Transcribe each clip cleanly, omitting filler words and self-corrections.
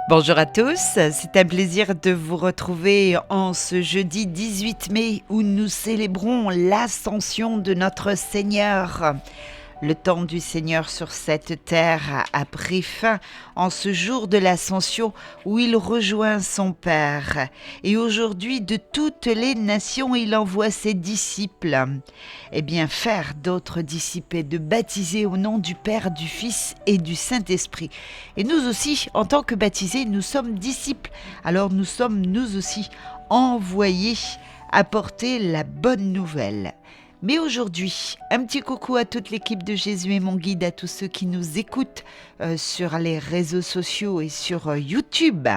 Bonjour à tous, c'est un plaisir de vous retrouver en ce jeudi 18 mai où nous célébrons l'ascension de notre Seigneur. Le temps du Seigneur sur cette terre a pris fin en ce jour de l'ascension où il rejoint son Père. Et aujourd'hui, de toutes les nations, il envoie ses disciples. Eh bien, faire d'autres disciples et de baptiser au nom du Père, du Fils et du Saint-Esprit. Et nous aussi, en tant que baptisés, nous sommes disciples. Alors nous sommes nous aussi envoyés à porter la bonne nouvelle. Mais aujourd'hui, un petit coucou à toute l'équipe de Jésus est mon guide, à tous ceux qui nous écoutent sur les réseaux sociaux et sur YouTube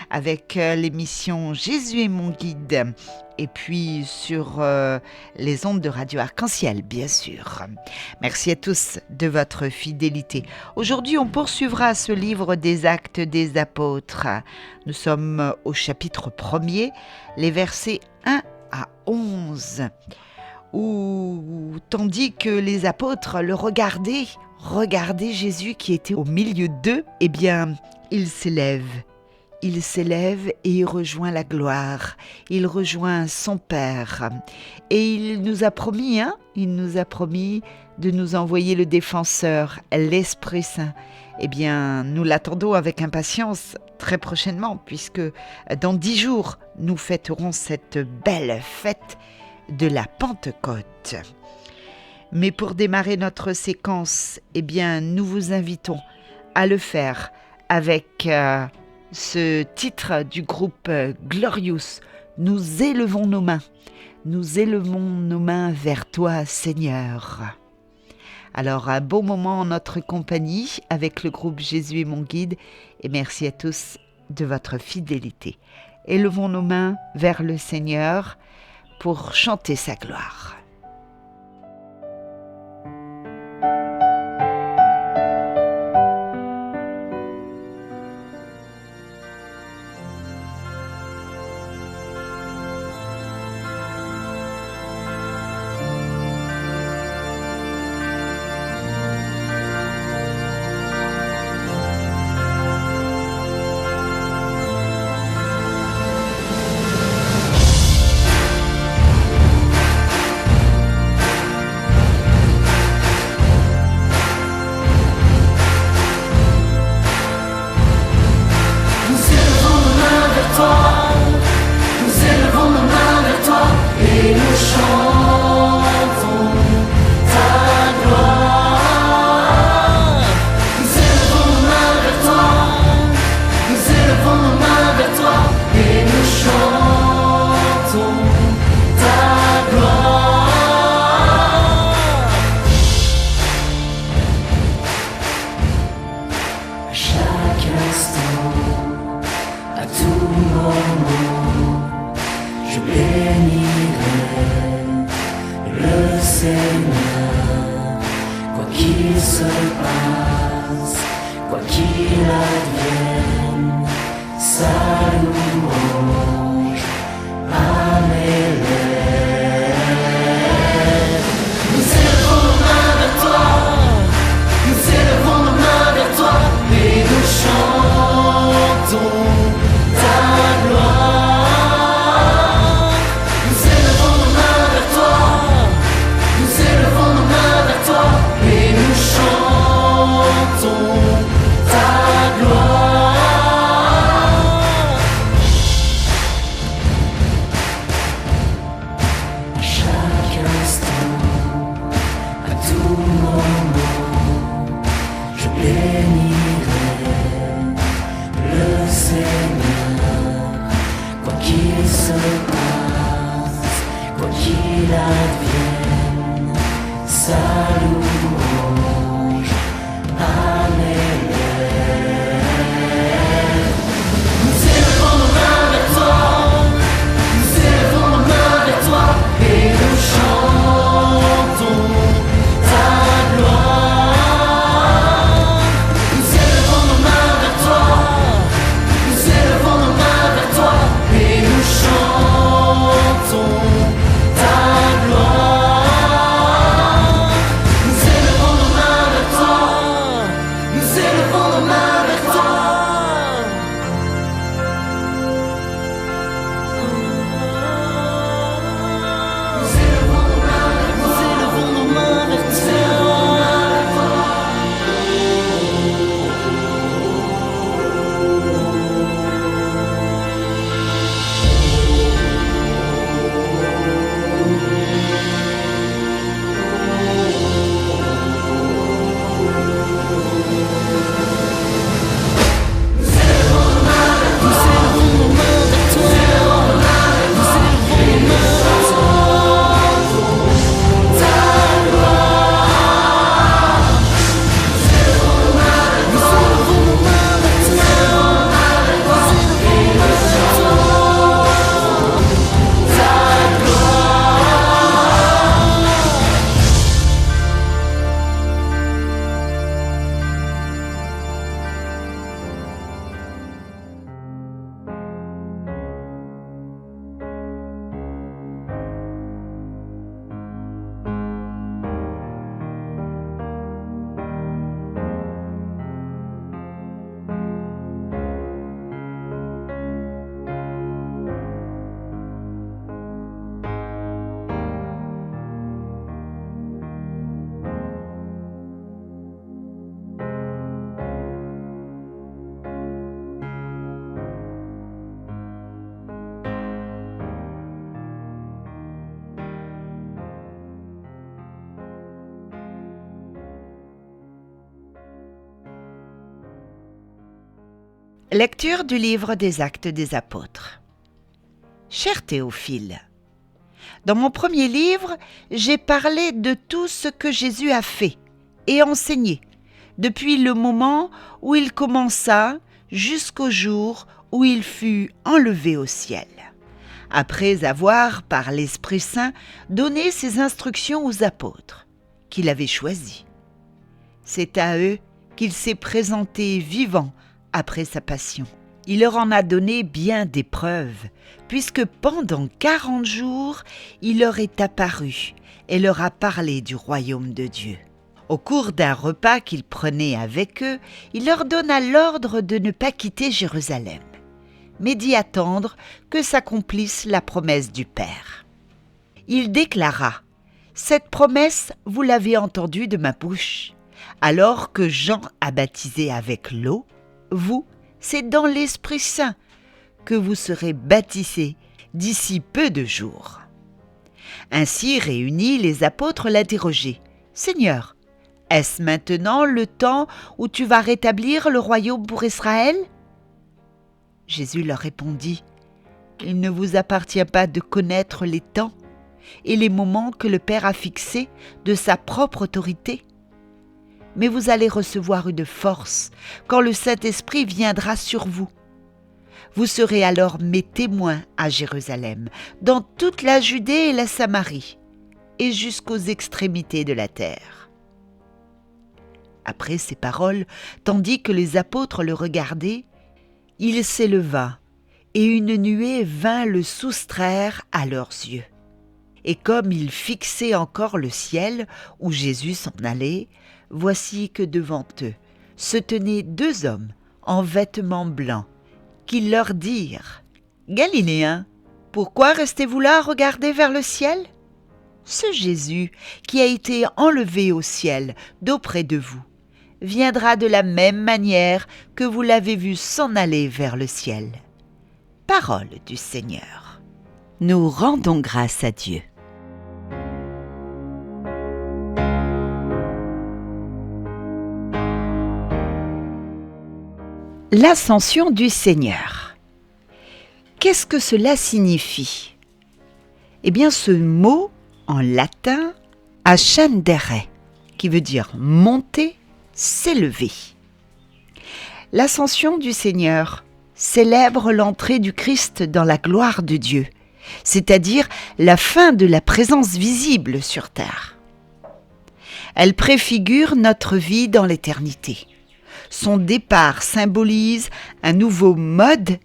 avec l'émission Jésus est mon guide et puis sur les ondes de Radio Arc-en-Ciel, bien sûr. Merci à tous de votre fidélité. Aujourd'hui, on poursuivra ce livre des Actes des Apôtres. Nous sommes au chapitre 1er, les versets 1 à 11. Où, tandis que les apôtres le regardaient Jésus qui était au milieu d'eux, eh bien, il s'élève et il rejoint la gloire, il rejoint son Père. Et il nous a promis de nous envoyer le défenseur, l'Esprit Saint. Eh bien, nous l'attendons avec impatience très prochainement, puisque dans 10 jours, nous fêterons cette belle fête de la Pentecôte. Mais pour démarrer notre séquence, eh bien, nous vous invitons à le faire avec ce titre du groupe Glorious. Nous élevons nos mains vers toi, Seigneur. Alors, un bon moment en notre compagnie avec le groupe Jésus est mon guide et merci à tous de votre fidélité. Élevons nos mains vers le Seigneur pour chanter sa gloire. Nous élevons nos mains vers toi et nous chantons. Lecture du livre des Actes des Apôtres. Cher Théophile, dans mon premier livre, j'ai parlé de tout ce que Jésus a fait et enseigné, depuis le moment où il commença jusqu'au jour où il fut enlevé au ciel, après avoir, par l'Esprit Saint, donné ses instructions aux apôtres, qu'il avait choisis. C'est à eux qu'il s'est présenté vivant après sa passion. Il leur en a donné bien des preuves, puisque pendant 40 jours, il leur est apparu et leur a parlé du royaume de Dieu. Au cours d'un repas qu'il prenait avec eux, il leur donna l'ordre de ne pas quitter Jérusalem, mais d'y attendre que s'accomplisse la promesse du Père. Il déclara : « Cette promesse, vous l'avez entendue de ma bouche. Alors que Jean a baptisé avec l'eau, vous, c'est dans l'Esprit Saint que vous serez baptisés d'ici peu de jours. » Ainsi réunis, les apôtres l'interrogeaient : « Seigneur, est-ce maintenant le temps où tu vas rétablir le royaume pour Israël ?» Jésus leur répondit : « Il ne vous appartient pas de connaître les temps et les moments que le Père a fixés de sa propre autorité. Mais vous allez recevoir une force quand le Saint-Esprit viendra sur vous. Vous serez alors mes témoins à Jérusalem, dans toute la Judée et la Samarie, et jusqu'aux extrémités de la terre. » Après ces paroles, tandis que les apôtres le regardaient, il s'éleva, et une nuée vint le soustraire à leurs yeux. Et comme ils fixaient encore le ciel où Jésus s'en allait, voici que devant eux se tenaient 2 hommes en vêtements blancs, qui leur dirent : « Galiléens, pourquoi restez-vous là à regarder vers le ciel ? Ce Jésus qui a été enlevé au ciel d'auprès de vous viendra de la même manière que vous l'avez vu s'en aller vers le ciel. » Parole du Seigneur. Nous rendons grâce à Dieu. L'ascension du Seigneur. Qu'est-ce que cela signifie ? Eh bien, ce mot en latin « ascendere », qui veut dire monter, s'élever. L'ascension du Seigneur célèbre l'entrée du Christ dans la gloire de Dieu, c'est-à-dire la fin de la présence visible sur terre. Elle préfigure notre vie dans l'éternité. Son départ symbolise un nouveau mode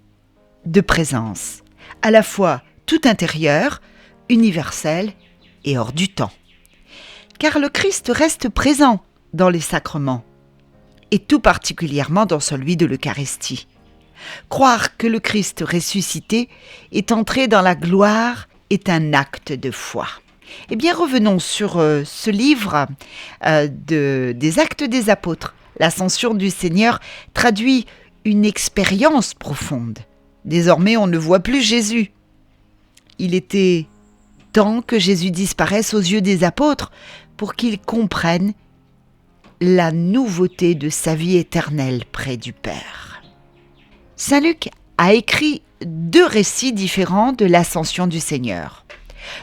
de présence, à la fois tout intérieur, universel et hors du temps. Car le Christ reste présent dans les sacrements, et tout particulièrement dans celui de l'Eucharistie. Croire que le Christ ressuscité est entré dans la gloire est un acte de foi. Eh bien, revenons sur ce livre des Actes des Apôtres. L'ascension du Seigneur traduit une expérience profonde. Désormais, on ne voit plus Jésus. Il était temps que Jésus disparaisse aux yeux des apôtres pour qu'ils comprennent la nouveauté de sa vie éternelle près du Père. Saint Luc a écrit 2 récits différents de l'ascension du Seigneur.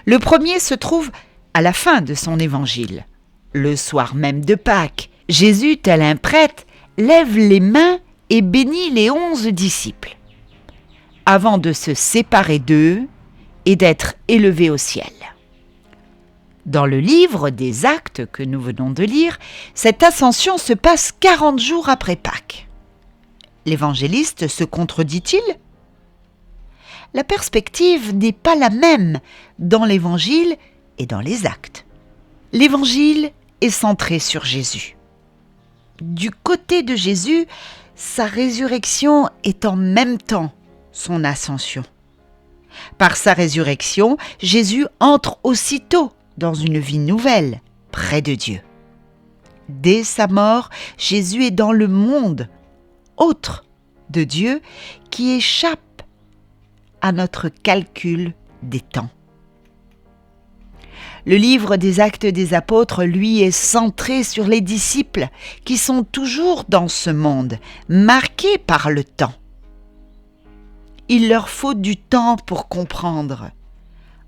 Le premier se trouve à la fin de son évangile. Le soir même de Pâques, Jésus, tel un prêtre, lève les mains et bénit les 11 disciples, avant de se séparer d'eux et d'être élevé au ciel. Dans le livre des Actes que nous venons de lire, cette ascension se passe 40 jours après Pâques. L'évangéliste se contredit-il ? La perspective n'est pas la même dans l'Évangile et dans les Actes. L'Évangile est centré sur Jésus. Du côté de Jésus, sa résurrection est en même temps son ascension. Par sa résurrection, Jésus entre aussitôt dans une vie nouvelle, près de Dieu. Dès sa mort, Jésus est dans le monde autre de Dieu qui échappe à notre calcul des temps. Le livre des Actes des Apôtres, lui, est centré sur les disciples qui sont toujours dans ce monde, marqués par le temps. Il leur faut du temps pour comprendre.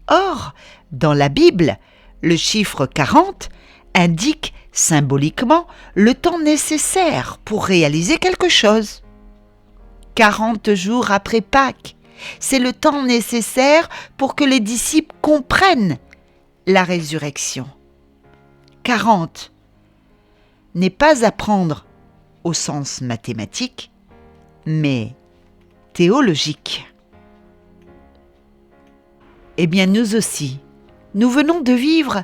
Or, dans la Bible, le chiffre 40 indique symboliquement le temps nécessaire pour réaliser quelque chose. 40 jours après Pâques, c'est le temps nécessaire pour que les disciples comprennent la résurrection. 40 n'est pas à prendre au sens mathématique, mais théologique. Eh bien, nous aussi, nous venons de vivre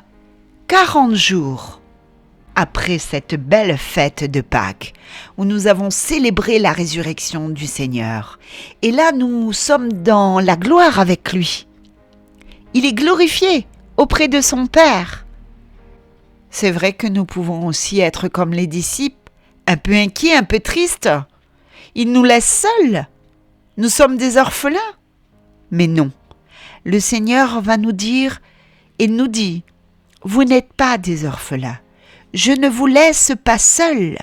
40 jours après cette belle fête de Pâques, où nous avons célébré la résurrection du Seigneur. Et là, nous sommes dans la gloire avec lui. Il est glorifié auprès de son Père. C'est vrai que nous pouvons aussi être comme les disciples, un peu inquiets, un peu tristes. Il nous laisse seuls. Nous sommes des orphelins. Mais non, le Seigneur va nous dire et nous dit, « Vous n'êtes pas des orphelins. Je ne vous laisse pas seuls.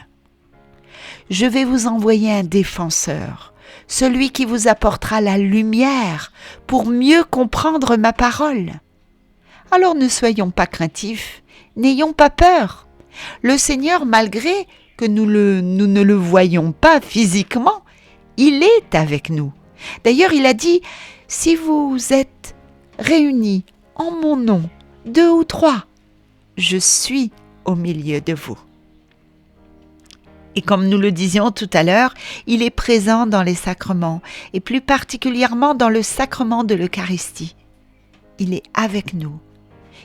Je vais vous envoyer un défenseur, celui qui vous apportera la lumière pour mieux comprendre ma parole. Alors ne soyons pas craintifs, n'ayons pas peur. Le Seigneur, malgré que nous ne le voyons pas physiquement, il est avec nous. D'ailleurs, il a dit, si vous êtes réunis en mon nom, 2 ou 3, je suis au milieu de vous. Et comme nous le disions tout à l'heure, il est présent dans les sacrements, et plus particulièrement dans le sacrement de l'Eucharistie. Il est avec nous,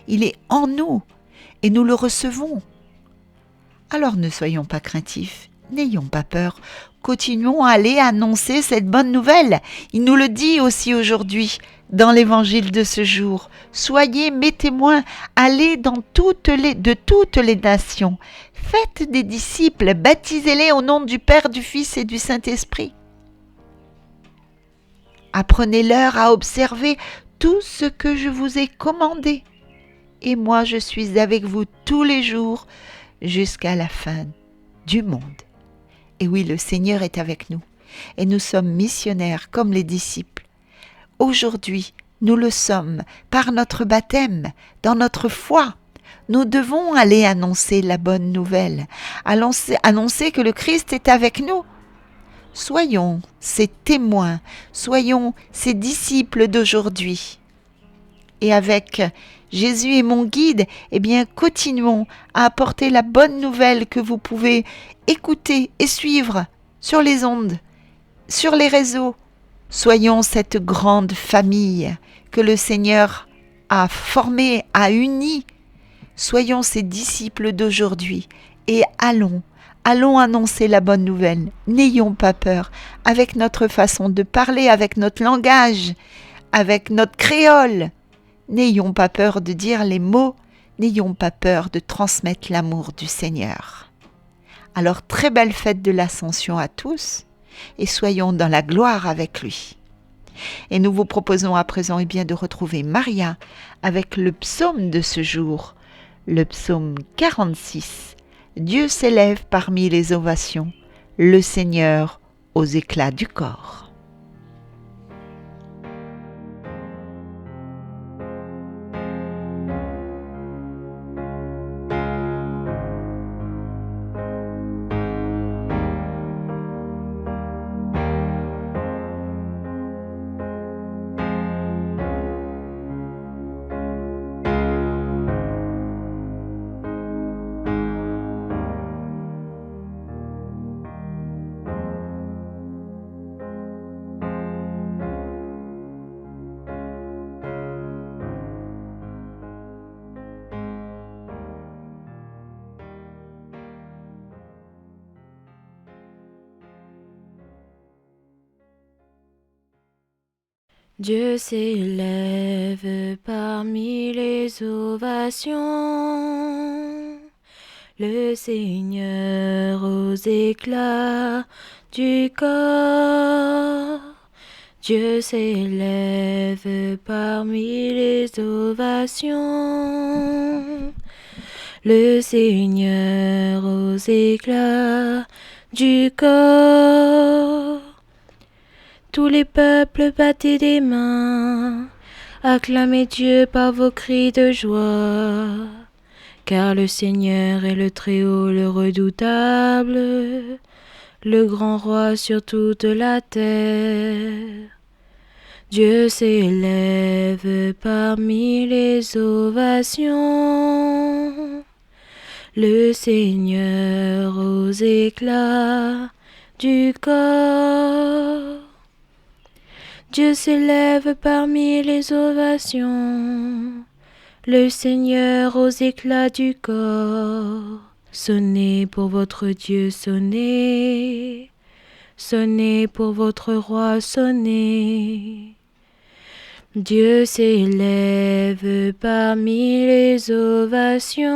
il est en nous, et nous le recevons. Alors ne soyons pas craintifs, n'ayons pas peur, continuons à aller annoncer cette bonne nouvelle. Il nous le dit aussi aujourd'hui dans l'évangile de ce jour. Soyez mes témoins, allez de toutes les nations. Faites des disciples, baptisez-les au nom du Père, du Fils et du Saint-Esprit. Apprenez-leur à observer tout ce que je vous ai commandé. Et moi, je suis avec vous tous les jours jusqu'à la fin du monde. Et oui, le Seigneur est avec nous. Et nous sommes missionnaires comme les disciples. Aujourd'hui, nous le sommes par notre baptême, dans notre foi. Nous devons aller annoncer la bonne nouvelle, annoncer que le Christ est avec nous. Soyons ses témoins, soyons ses disciples d'aujourd'hui. Et avec Jésus est mon guide, eh bien, continuons à apporter la bonne nouvelle que vous pouvez écouter et suivre sur les ondes, sur les réseaux. Soyons cette grande famille que le Seigneur a formée, a unie. Soyons ses disciples d'aujourd'hui et allons annoncer la bonne nouvelle. N'ayons pas peur avec notre façon de parler, avec notre langage, avec notre créole. N'ayons pas peur de dire les mots, n'ayons pas peur de transmettre l'amour du Seigneur. Alors, très belle fête de l'Ascension à tous et soyons dans la gloire avec lui. Et nous vous proposons à présent de retrouver Maria avec le psaume de ce jour, le psaume 46. Dieu s'élève parmi les ovations, le Seigneur aux éclats du corps. Dieu s'élève parmi les ovations, le Seigneur aux éclats du corps. Dieu s'élève parmi les ovations, le Seigneur aux éclats du corps. Tous les peuples, battez des mains, acclamez Dieu par vos cris de joie. Car le Seigneur est le Très-Haut, le redoutable, le grand roi sur toute la terre. Dieu s'élève parmi les ovations, le Seigneur aux éclats du corps. Dieu s'élève parmi les ovations, le Seigneur aux éclats du corps. Sonnez pour votre Dieu, sonnez, sonnez pour votre roi, sonnez. Dieu s'élève parmi les ovations,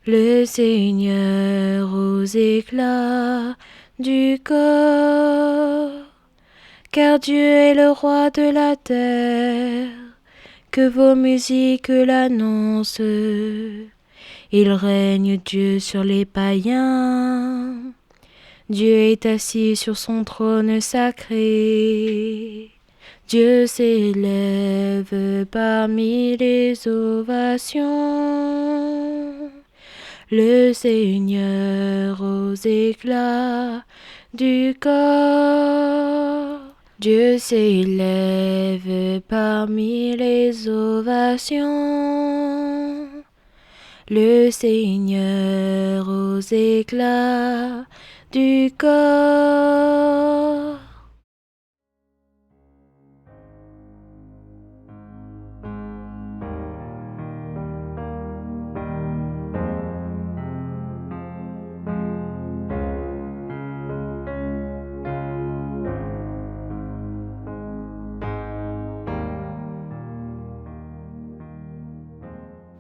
le Seigneur aux éclats du corps. Car Dieu est le roi de la terre, que vos musiques l'annoncent. Il règne Dieu sur les païens. Dieu est assis sur son trône sacré. Dieu s'élève parmi les ovations, le Seigneur aux éclats du corps. Dieu s'élève parmi les ovations, le Seigneur aux éclats du corps.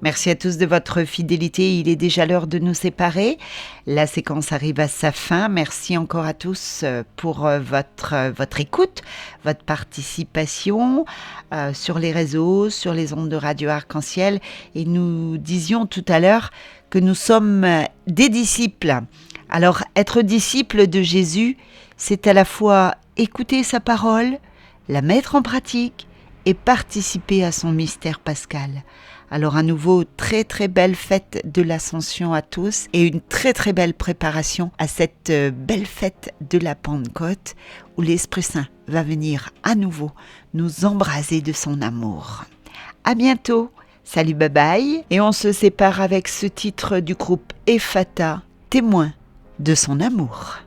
Merci à tous de votre fidélité. Il est déjà l'heure de nous séparer. La séquence arrive à sa fin. Merci encore à tous pour votre écoute, votre participation sur les réseaux, sur les ondes de Radio Arc-en-Ciel. Et nous disions tout à l'heure que nous sommes des disciples. Alors, être disciple de Jésus, c'est à la fois écouter sa parole, la mettre en pratique et participer à son mystère pascal. Alors à nouveau, très très belle fête de l'Ascension à tous et une très très belle préparation à cette belle fête de la Pentecôte où l'Esprit Saint va venir à nouveau nous embraser de son amour. À bientôt, salut bye bye et on se sépare avec ce titre du groupe Ephata, témoin de son amour.